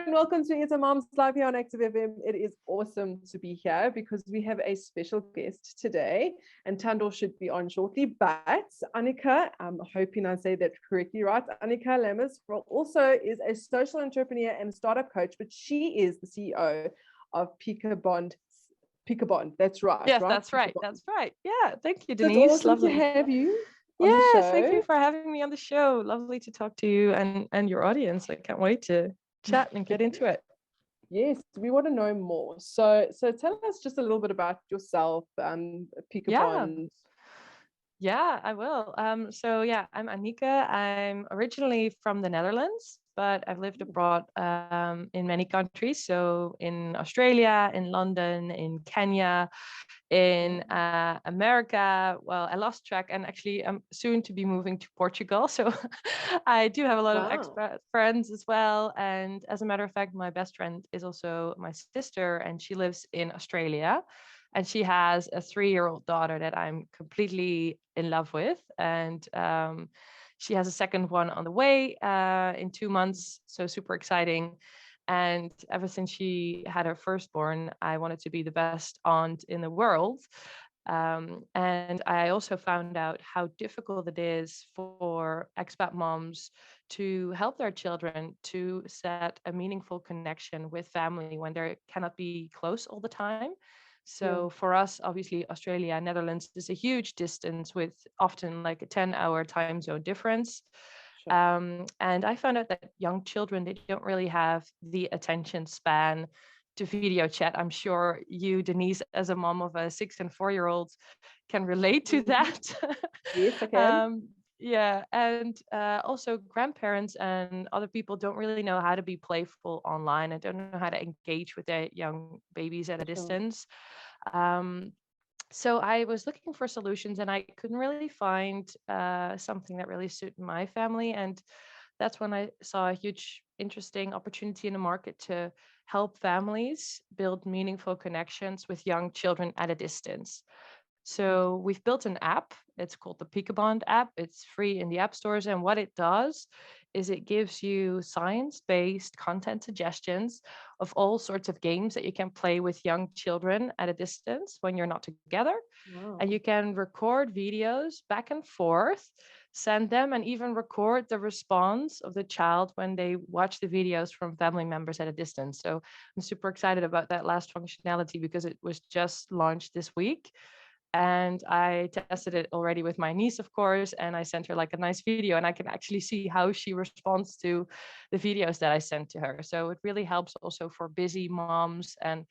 and welcome to It's a Mom's Life here on Active FM. It is awesome to be here because we have a special guest today, and Tandor should be on shortly. But Anieke, I'm hoping I say that correctly, right? Anieke Lammers also is a social entrepreneur and startup coach, but she is the CEO of Peekabond. Peekabond, that's right, Yes, right? that's right. Peekabond. That's right. Yeah, thank you, So it's Denise. awesome Lovely to have you on the Yes, thank show. you for having me on the show. Lovely to talk to you and your audience. I can't wait to chat and get into it. Yes, we want to know more. So tell us just a little bit about yourself, Yeah, Peekabond. yeah, I will. I'm Anieke. I'm originally from the Netherlands, but I've lived abroad in many countries. So in Australia, in London, in Kenya, in America. Well, I lost track, and actually I'm soon to be moving to Portugal. So I do have a lot of Wow. expat friends as well. And as a matter of fact, my best friend is also my sister, and she lives in Australia. And she has a 3-year-old daughter that I'm completely in love with. And she has a second one on the way in 2 months. So super exciting. And ever since she had her firstborn, I wanted to be the best aunt in the world. And I also found out how difficult it is for expat moms to help their children to set a meaningful connection with family when they cannot be close all the time. Yeah. So for us, obviously, Australia, Netherlands is a huge distance with often like a 10-hour time zone difference. Sure. And I found out that young children, they don't really have the attention span to video chat. I'm sure you, Denise, as a mom of a 6 and 4-year-old, can relate to that. Yes, I can. um, yeah, and also grandparents and other people don't really know how to be playful online and don't know how to engage with their young babies at a Sure. distance. Um, so I was looking for solutions and I couldn't really find something that really suited my family. And that's when I saw a huge, interesting opportunity in the market to help families build meaningful connections with young children at a distance. So we've built an app. It's called the Picobond app. It's free in the app stores. And what it does is it gives you science-based content suggestions of all sorts of games that you can play with young children at a distance when you're not together. And Wow. you can record videos back and forth, send them, and even record the response of the child when they watch the videos from family members at a distance. So I'm super excited about that last functionality because it was just launched this week. And I tested it already with my niece, of course, and I sent her like a nice video, and I can actually see how she responds to the videos that I sent to her. So it really helps also for busy moms and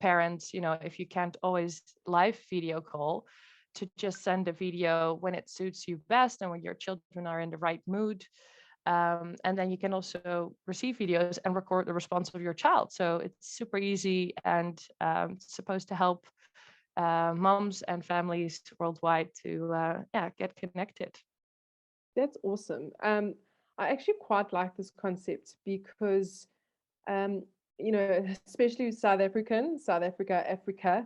parents, if you can't always live video call, to just send a video when it suits you best and when your children are in the right mood. And then you can also receive videos and record the response of your child. So it's super easy and supposed to help moms and families worldwide to get connected. That's awesome. I actually quite like this concept because, um, especially South Africa, Africa,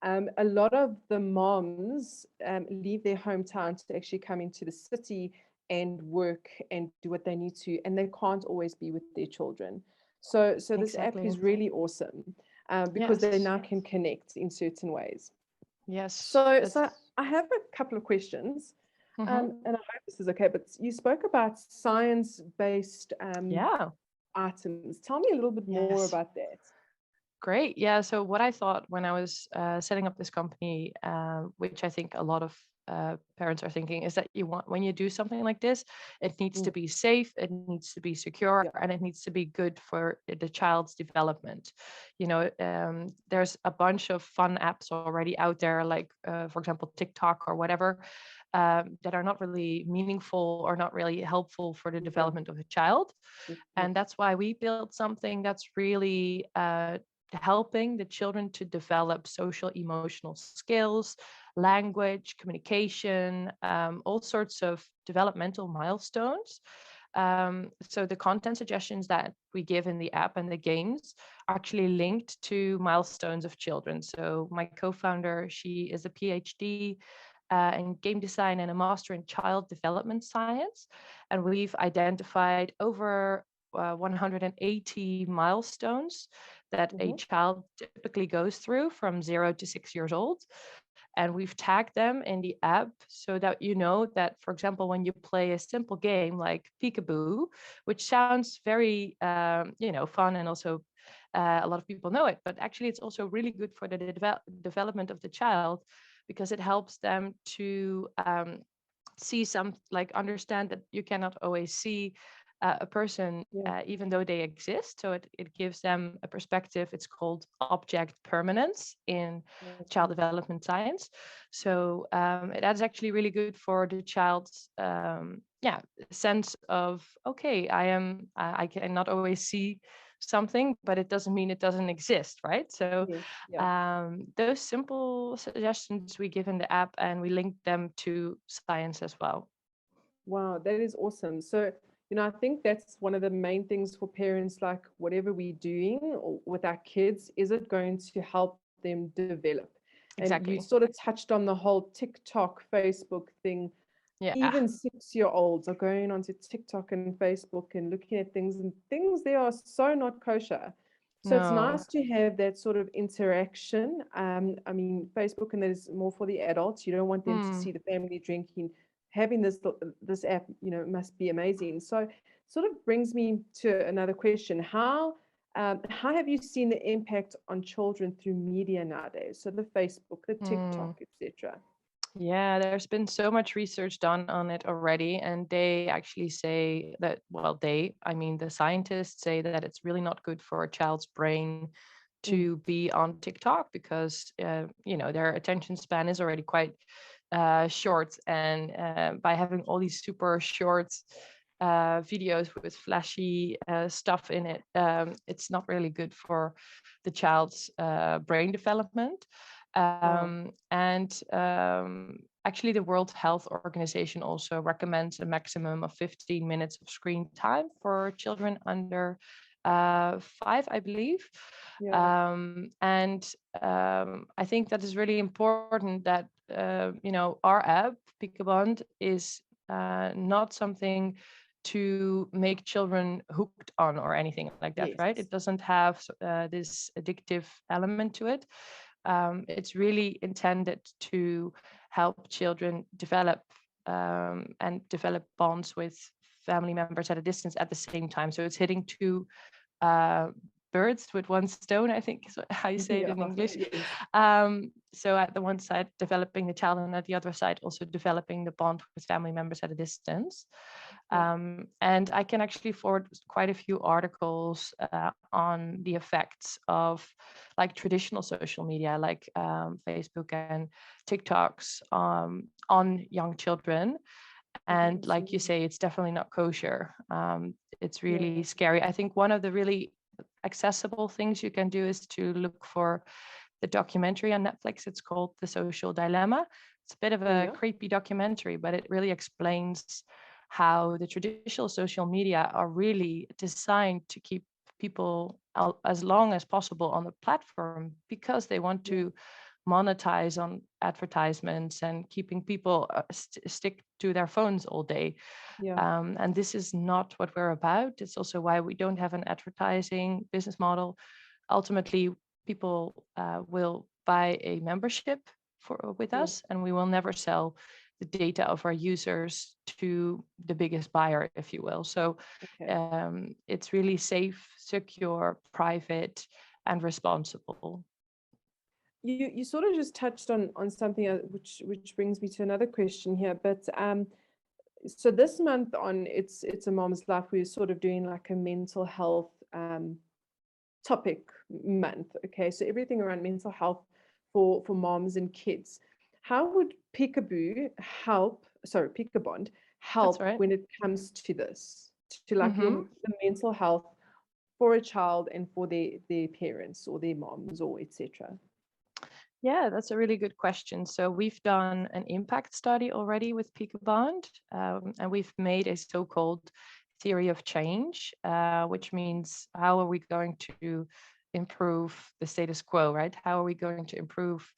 a lot of the moms leave their hometown to actually come into the city and work and do what they need to, and they can't always be with their children. So this app Exactly. is really awesome because they Yes. now can connect in certain ways. Yes. So I have a couple of questions, Mhm. and I hope this is okay. But you spoke about science-based Yeah. items. Tell me a little bit more Yes. about that. Great. Yeah. So what I thought when I was setting up this company, which I think a lot of parents are thinking, is that you want when you do something like this, it needs to Mm, be safe, it needs to be secure, yeah. and it needs to be good for the child's development. There's a bunch of fun apps already out there, like for example TikTok or whatever, that are not really meaningful or not really helpful for the Yeah. development of a child. Yeah. And that's why we built something that's really helping the children to develop social emotional skills, language, communication, all sorts of developmental milestones. So the content suggestions that we give in the app and the games are actually linked to milestones of children. So my co-founder, she is a PhD in game design and a master in child development science. And we've identified over 180 milestones that a Hmm. child typically goes through from 0 to 6 years old. And we've tagged them in the app so that you know that, for example, when you play a simple game like Peekaboo, which sounds very, fun, and also a lot of people know it, but actually it's also really good for the development of the child, because it helps them to see some, like, understand that you cannot always see a person, Yeah, even though they exist. So it gives them a perspective. It's called object permanence in child okay. development science. So that's actually really good for the child's sense of, okay, I cannot always see something, but it doesn't mean it doesn't exist, right? So Yes, yeah. those simple suggestions we give in the app, and we link them to science as well. Wow, that is awesome. So, I think that's one of the main things for parents, like whatever we're doing with our kids, is it going to help them develop? And you Exactly. sort of touched on the whole TikTok, Facebook thing. Yeah. Even 6-year-olds are going onto TikTok and Facebook and looking at things, and things there are so not kosher. So it's No. nice to have that sort of interaction. I mean, Facebook, and that is more for the adults. You don't want them to Hmm. see the family drinking. Having this app, must be amazing. So, sort of brings me to another question: how have you seen the impact on children through media nowadays? So the Facebook, the Hmm. TikTok, etc. Yeah, there's been so much research done on it already, and they actually say that, well, I mean, the scientists say that it's really not good for a child's brain Mm, to be on TikTok, because, their attention span is already quite short. And by having all these super short videos with flashy stuff in it, it's not really good for the child's brain development. wow. And actually, the World Health Organization also recommends a maximum of 15 minutes of screen time for children under 5, I believe. Yeah. And I think that is really important, that our app Peekabond is not something to make children hooked on or anything like that, right? It Yes. doesn't have this addictive element to it. It's really intended to help children develop and develop bonds with family members at a distance at the same time. So it's hitting two uh, birds with one stone, I think is how you say it Yeah. in English. Yes. So at the one side, developing the child, and at the other side, also developing the bond with family members at a distance. Yeah. And I can actually forward quite a few articles on the effects of, like, traditional social media, like Facebook and TikToks, on young children. Okay. And like you Absolutely. say, it's definitely not kosher. It's really Yeah. scary. I think one of the really accessible things you can do is to look for the documentary on Netflix. It's called The Social Dilemma. It's a bit of a Yeah. creepy documentary, but it really explains how the traditional social media are really designed to keep people as long as possible on the platform, because they want Yeah. to monetize on advertisements and keeping people stick to their phones all day. Yeah. And this is not what we're about. It's also why we don't have an advertising business model. Ultimately, people will buy a membership with Yeah. us, and we will never sell the data of our users to the biggest buyer, if you will. So Okay. it's really safe, secure, private, and responsible. You sort of just touched on something, which brings me to another question here. But so this month on it's a mom's life, we're sort of doing like a mental health topic month. Okay, so everything around mental health for moms and kids. How would Peekaboo help? Sorry, Peekabond That's help right. when it comes to this, to like Hmm. the mental health for a child and for their parents or their moms or etc. Yeah, that's a really good question. So we've done an impact study already with Peekabond, and we've made a so-called theory of change, which means, how are we going to improve the status quo, right? How are we going to improve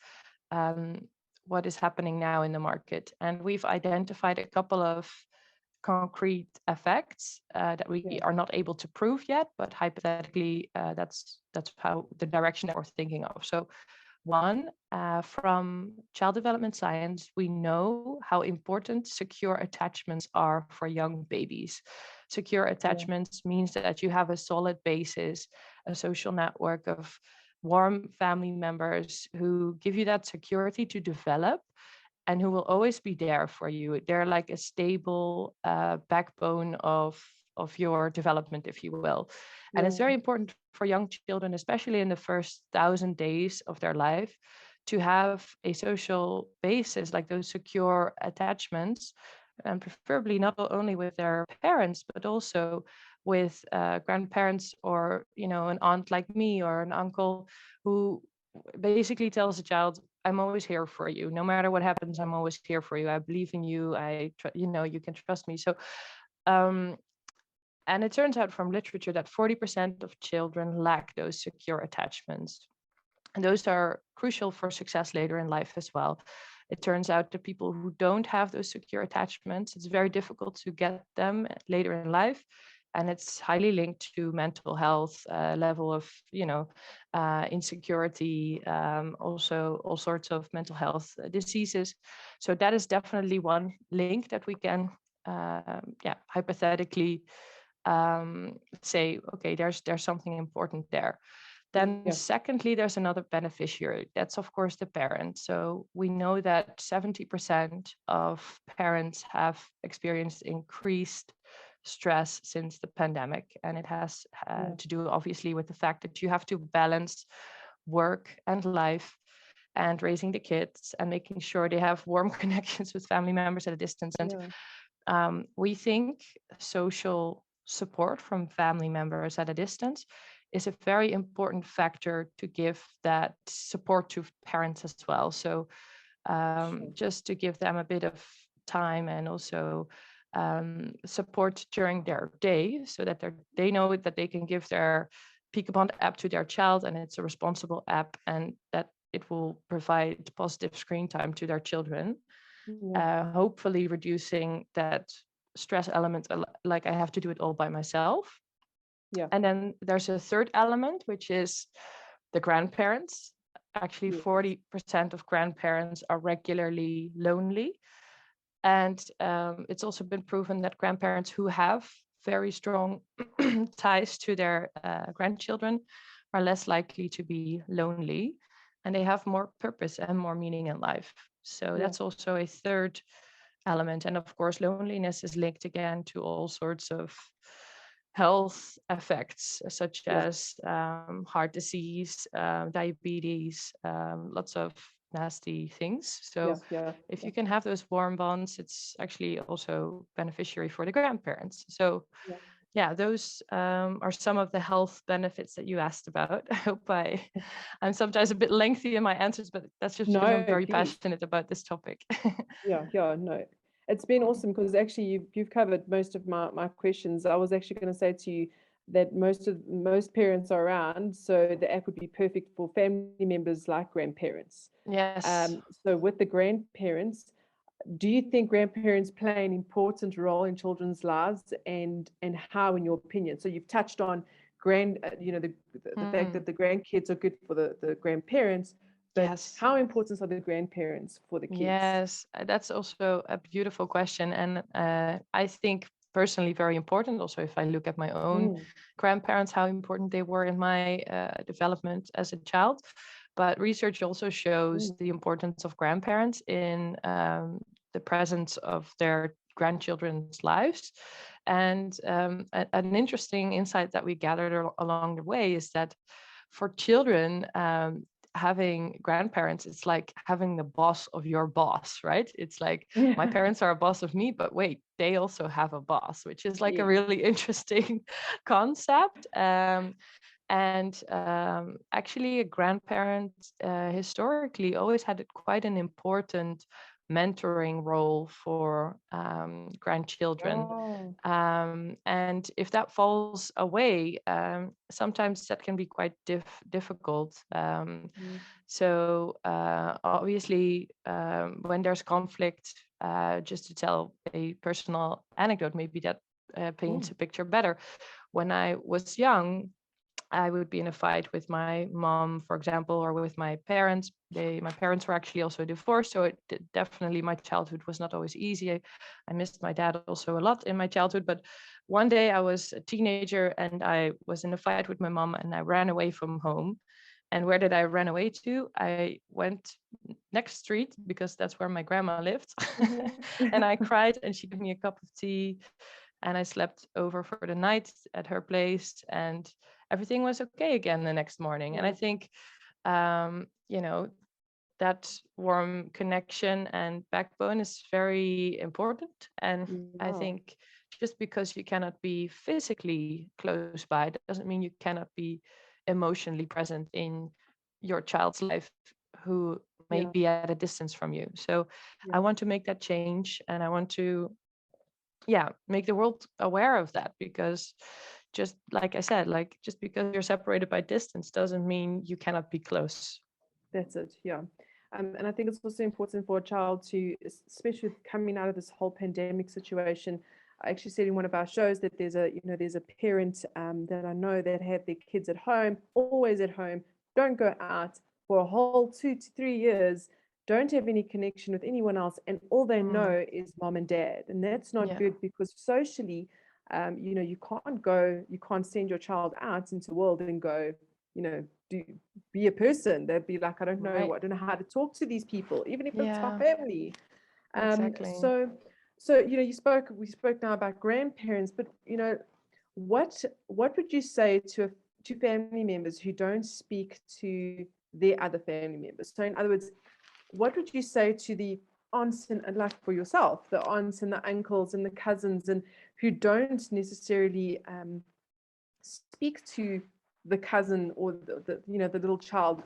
um, what is happening now in the market? And we've identified a couple of concrete effects that we Yeah. are not able to prove yet, but hypothetically, that's how the direction that we're thinking of. So one, from child development science, we know how important secure attachments are for young babies. Secure Yeah. attachments means that you have a solid basis, a social network of warm family members who give you that security to develop and who will always be there for you. They're like a stable backbone of your development, if you will. And it's Yeah. very important for young children, especially in the first 1,000 days of their life, to have a social basis like those secure attachments, and preferably not only with their parents, but also with grandparents, or an aunt like me or an uncle who basically tells a child, I'm always here for you. No matter what happens, I'm always here for you. I believe in you. You can trust me. So, um, and it turns out from literature that 40% of children lack those secure attachments. And those are crucial for success later in life as well. It turns out that people who don't have those secure attachments, it's very difficult to get them later in life. And it's highly linked to mental health, level of, insecurity, also all sorts of mental health diseases. So that is definitely one link that we can, hypothetically say, okay, there's something important there. Then Yeah. secondly, there's another beneficiary. That's of course the parent. So we know that 70% of parents have experienced increased stress since the pandemic. And it has Yeah. to do obviously with the fact that you have to balance work and life and raising the kids and making sure they have warm connections with family members at a distance. And Yeah. we think social support from family members at a distance is a very important factor to give that support to parents as well. So Sure. just to give them a bit of time and also support during their day, so that they know that they can give their Peekabond app to their child, and it's a responsible app, and that it will provide positive screen time to their children, Yeah. hopefully reducing that stress element, like I have to do it all by myself. Yeah. And then there's a third element, which is the grandparents. Actually, Yes. 40% of grandparents are regularly lonely. And it's also been proven that grandparents who have very strong ties to their grandchildren are less likely to be lonely, and they have more purpose and more meaning in life. So Yeah. that's also a third element. And of course, loneliness is linked again to all sorts of health effects, such Yeah. as heart disease, diabetes, lots of nasty things. Yeah. So Yeah. if Yeah. you can have those warm bonds, it's actually also beneficiary for the grandparents. So Yeah. yeah, those are some of the health benefits that you asked about. I hope I'm sometimes a bit lengthy in my answers, but that's just because I'm No, very please. passionate about this topic. Yeah, yeah, no. It's been awesome because actually you've covered most of my questions. I was actually going to say to you that most parents are around, so the app would be perfect for family members like grandparents. Yes. So with the grandparents, do you think grandparents play an important role in children's lives, and how, in your opinion? So you've touched on the fact Hmm. that the grandkids are good for the grandparents, but Yes. how important are the grandparents for the kids? Yes, that's also a beautiful question. And I think personally very important. Also, if I look at my own Mm, grandparents, how important they were in my development as a child. But research also shows mm, the importance of grandparents in the presence of their grandchildren's lives. And an interesting insight that we gathered along the way is that for children, having grandparents, it's like having the boss of your boss, right? It's like my yeah. parents are a boss of me, but wait, they also have a boss, which is like a Yes. really interesting concept. And actually, a grandparent historically always had quite an important mentoring role for grandchildren. Oh. And if that falls away, sometimes that can be quite difficult. Mm, So obviously, when there's conflict, just to tell a personal anecdote, maybe that paints Mm. a picture better. When I was young, I would be in a fight with my mom, for example, or with my parents. My parents were actually also divorced, so definitely my childhood was not always easy. I missed my dad also a lot in my childhood. But one day I was a teenager and I was in a fight with my mom, and I ran away from home. And where did I run away to? I went next street because that's where my grandma lived. And I cried, and she gave me a cup of tea, and I slept over for the night at her place, and everything was okay again the next morning. And I Yeah. think, you know, that warm connection and backbone is very important. And I Yeah. think just because you cannot be physically close by doesn't mean you cannot be emotionally present in your child's life who may Yeah. be at a distance from you. So I Yeah. want to make that change, and I want to, yeah, make the world aware of that, because just like I said, like, just because you're separated by distance doesn't mean you cannot be close. That's it. Yeah. And I think it's also important for a child to, especially with coming out of this whole pandemic situation. I actually said in one of our shows that there's a parent that I know that have their kids at home, always at home, don't go out for a whole 2 to 3 years, don't have any connection with anyone else, and all they Mm, know is mom and dad. And that's not yeah, good because socially, you can't send your child out into the world and go, do be a person. They'd be like, right. I don't know how to talk to these people, even if it's my Yeah, family. Um, exactly. so, so we spoke now about grandparents, but what would you say to family members who don't speak to their other family members? So, in other words, what would you say to the aunts and like for yourself, the aunts and the uncles and the cousins, and who don't necessarily speak to the cousin or the little child,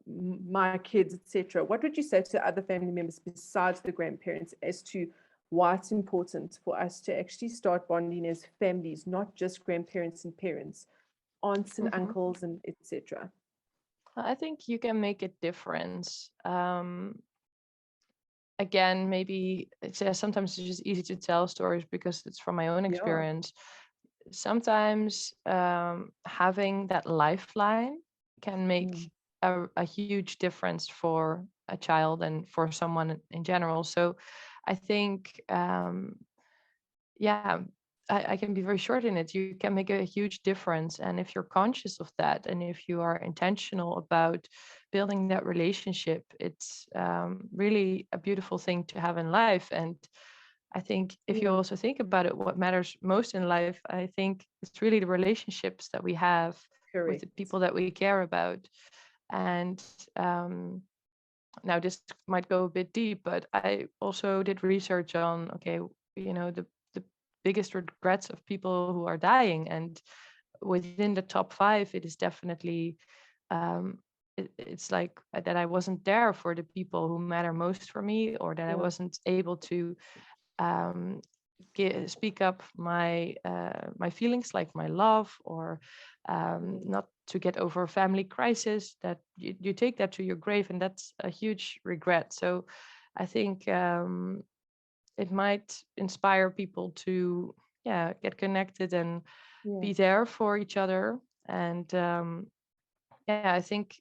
my kids, etc.? What would you say to other family members besides the grandparents as to why it's important for us to actually start bonding as families, not just grandparents and parents, aunts and Hmm. uncles and etc.? I think you can make a difference. Again, maybe sometimes it's just easy to tell stories because it's from my own Yeah. experience. Sometimes having that lifeline can make Mm. a huge difference for a child and for someone in general. So I think, yeah, I can be very short in it. You can make a huge difference. And if you're conscious of that, and if you are intentional about building that relationship, it's really a beautiful thing to have in life. And I think if you Yeah. also think about it, what matters most in life, I think it's really the relationships that we have with the Correct. people that we care about. And now this might go a bit deep, but I also did research on, okay, the biggest regrets of people who are dying. And within the top five, it is definitely, it's like that I wasn't there for the people who matter most for me, or that I Yeah. wasn't able to um, speak up my feelings, like my love, or Mm. not to get over a family crisis, that you take that to your grave, and that's a huge regret. So I think it might inspire people to, yeah, get connected and Yeah. be there for each other. And yeah, I think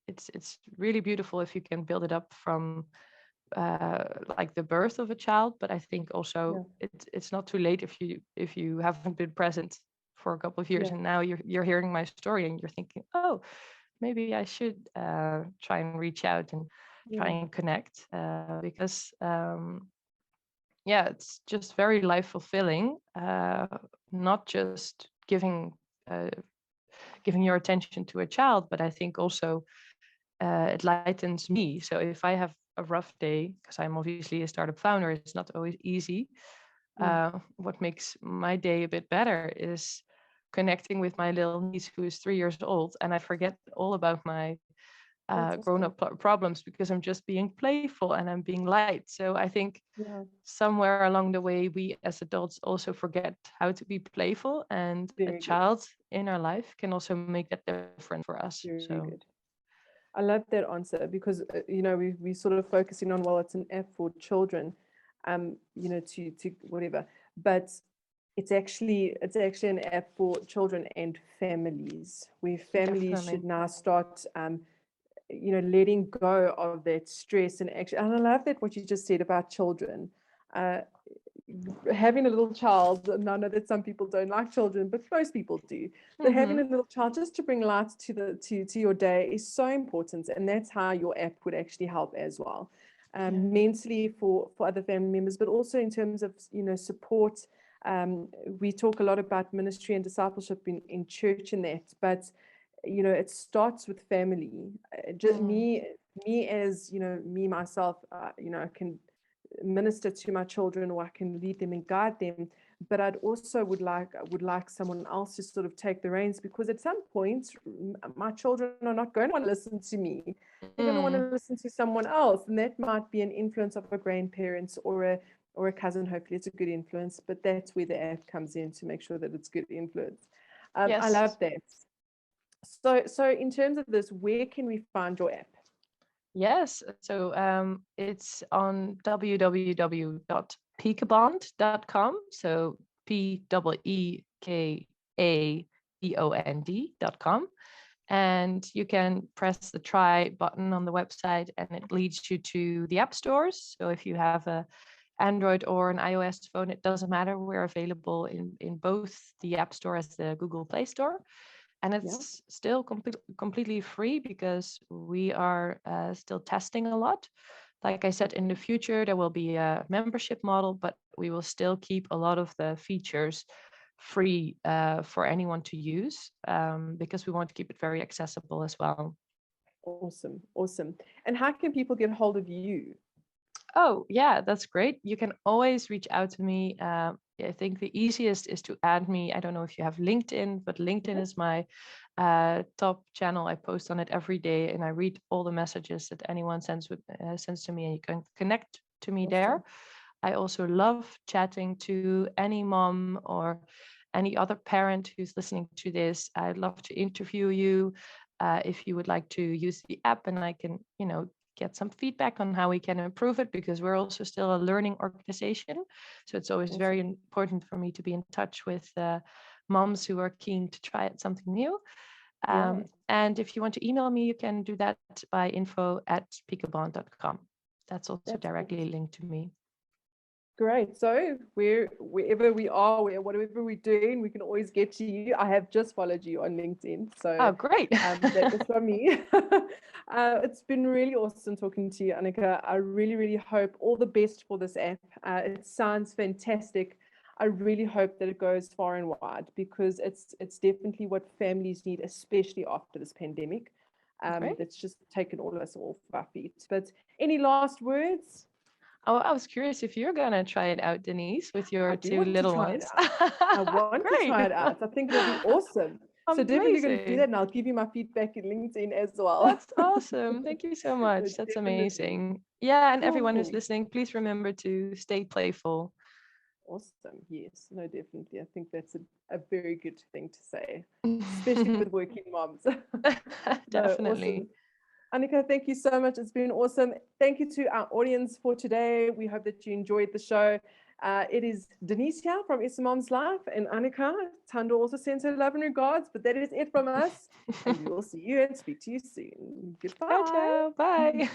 it's really beautiful if you can build it up from like the birth of a child. But I think also Yeah. it's not too late if you haven't been present for a couple of years, Yeah. and now you're hearing my story and you're thinking, oh, maybe I should try and reach out and try Yeah. and connect, because yeah, it's just very life fulfilling, not just uh, giving your attention to a child, but I think also it lightens me. So if I have a rough day, because I'm obviously a startup founder, it's not always easy. Mm. What makes my day a bit better is connecting with my little niece who is 3 years old, and I forget all about my That's awesome. grown-up problems because I'm just being playful and I'm being light. So I think Yeah. somewhere along the way, we as adults also forget how to be playful, and a Very good. child in our life can also make that difference for us. Very So good. I love that answer because we sort of focusing on, well, it's an app for children. to whatever. But it's actually an app for children and families, where families Definitely. should now start letting go of that stress. And actually, and I love that what you just said about children. Having a little child, and I know that some people don't like children, but most people do. But having a little child just to bring light to your day is so important, and that's how your app would actually help as well, mentally for other family members, but also in terms of support. We talk a lot about ministry and discipleship in church and that, but it starts with family. Just me as me myself, I can minister to my children, or I can lead them and guide them, but I'd also would like someone else to sort of take the reins, because at some point my children are not going to want to listen to me. They're going to want to listen to someone else, and that might be an influence of a grandparent or a cousin. Hopefully it's a good influence, but that's where the app comes in to make sure that it's good influence. I Yes. love that. So in terms of this, where can we find your app? Yes. So it's on www.peekabond.com. So PEEKABOND.com. And you can press the try button on the website and it leads you to the app stores. So if you have a Android or an iOS phone, it doesn't matter. We're available in both the App Store as the Google Play Store. And it's still completely free because we are still testing a lot. Like I said, in the future, there will be a membership model, but we will still keep a lot of the features free for anyone to use because we want to keep it very accessible as well. Awesome. And how can people get hold of you? Oh, yeah, that's great. You can always reach out to me. I think the easiest is to add me. I don't know if you have LinkedIn, but LinkedIn is my top channel. I post on it every day and I read all the messages that anyone sends to me, and you can connect to me there. I also love chatting to any mom or any other parent who's listening to this. I'd love to interview you if you would like to use the app, and I can, get some feedback on how we can improve it, because we're also still a learning organization. So it's always very important for me to be in touch with moms who are keen to try out something new. And if you want to email me, you can do that by info@peekabond.com. That's also directly linked to me. Great. So wherever we are, whatever we're doing, we can always get to you. I have just followed you on LinkedIn. So great. That is from me. It's been really awesome talking to you, Anieke. I really, really hope all the best for this app. It sounds fantastic. I really hope that it goes far and wide, because it's definitely what families need, especially after this pandemic. That's just taken all of us off our feet. But any last words? Oh, I was curious if you're gonna try it out, Denise, with your two little ones. I want to try it out. I think it'll be awesome. So definitely going to do that, and I'll give you my feedback in LinkedIn as well. That's awesome. Thank you so much. That's amazing. Yeah, and everyone who's listening, please remember to stay playful. Awesome. Yes, no, definitely. I think that's a very good thing to say, especially with working moms. Definitely. Awesome. Anieke, thank you so much. It's been awesome. Thank you to our audience for today. We hope that you enjoyed the show. It is Denise here from It's a Mom's Life, and Anieke, Tando also sends her love and regards, but that is it from us. And we will see you and speak to you soon. Goodbye. Ciao, ciao. Bye.